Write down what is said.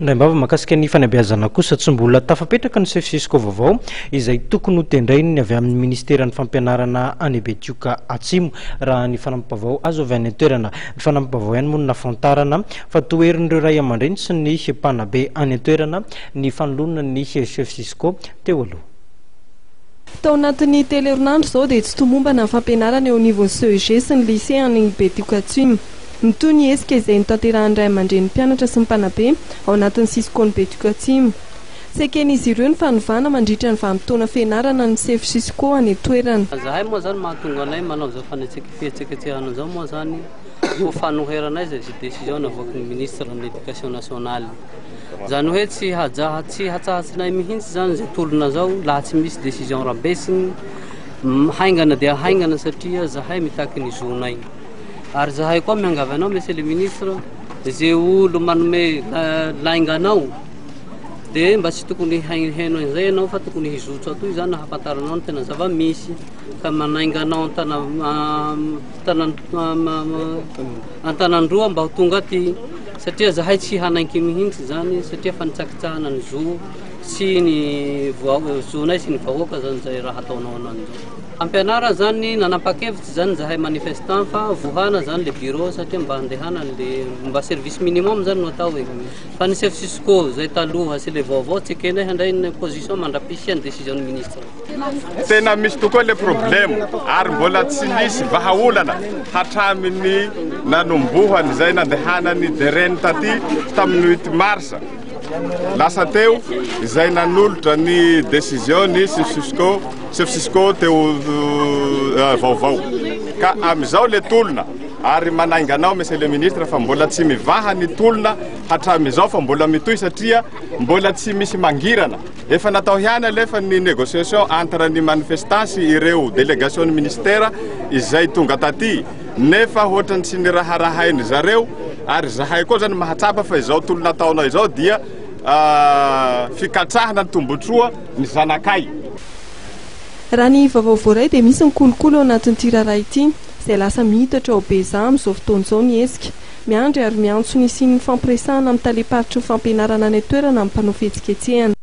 Ndaimbava makasika ny fanabeazana kosa tsy mbola tafapetraka ny sefisisiko vaovao izay tokony ho tendrainy avy amin'ny ministeran'ny fampianarana any Betioka Atsimo raha ny fanampavao azo avy any an-toerana. Ny fanampavao ihany moa nafantarana fa toerin'ireo ray aman-dreny sy ny mpanabe any an-toerana ny fanoloana ny sefisisiko teo aloha. Tao anatin'ny teleherinandro izao dia tsy tomombana ny fampianarana eo anivon'ny CEG sy ny lycée any Betioka Atsimo. Ny ny hesika izay nitanterahan'ny ray aman-dren'ny mpianatra sy ny mpanabe ao anatin'ny sisikony Betioka Atsimo. Seken'izy ireo ny fanovana mandritra ny vanim-potoana fianarana ny sefisisiko any an-toerana. Zahay moa zany mahatonga anay manao zao fihetseketsehana zao moa zany ho fanoheranay zay décision navoakin'ny ministre de l'éducation nationale. Zany hoe tsy hatsahantsinay mihitsy zany zay tolona zao laha tsy misy décision rabesiny haingana dia haingana satria zahay mitaky ny zonay. Ary zahay koa miangavy anao monsieur le ministre izay olo manome lainganao dia mba tsy tokony haino izay ianao fa tokony hizotso atoy zany hahafantaranao ny tena zava-misy ka manainganao an-tanandroa mba ho tonga aty satria zahay tsy hanaiky mihitsy zany satria fa nitsakitsahana ny zo sy ny zonay sy ny vahoaka zany zay raha ataonao ananjy. Ampianara zany nanapa-kevitsy zany zahay manifestant fa vohana zany le bureau satria mba andehana le mba service minimum zany no atao e. Fa ny sefisisiko zay taloha sy le vaovao tsy kenay handray ny position mandrapisy ny décision du ministre. Tena misy tokoa le problème ary mbola tsy misy vahaolana hatramin'ny nanombohany zay nandehanany DRN taty tamin'ny 8 mars. Lasa teo izay nanolotra ny décision ny sefisisiko teo vaovao ka amizao le tolona ary manainganao monsieur le ministre fa mbola tsy mivaha ny tolona hatramizao fa mbola mitoy satria mbola tsy misy mangirana efa natao hiana lefa ny négociation entre ny manifestants sy ireo délégation ny ministère izay tonga taty nefa hotrany tsy ny raharahainy zareo ary zahay koa zany mahatsapa fa izao tolona ataonao izao dia fikatrahana ny tombontsoa ny zanakay. Raha ny vaovao voaray dia misy ny kolokolo ao anatin'ny tiraray ity izay lasa mihitatra ao Beza amin'izao fotoan'izao ny hesika miandry ary miantso ny sin'ny fampiresahana amin'ny taleparitra ny fampianarana any an-toerana amin'ny mpanao fihetsiketsehana.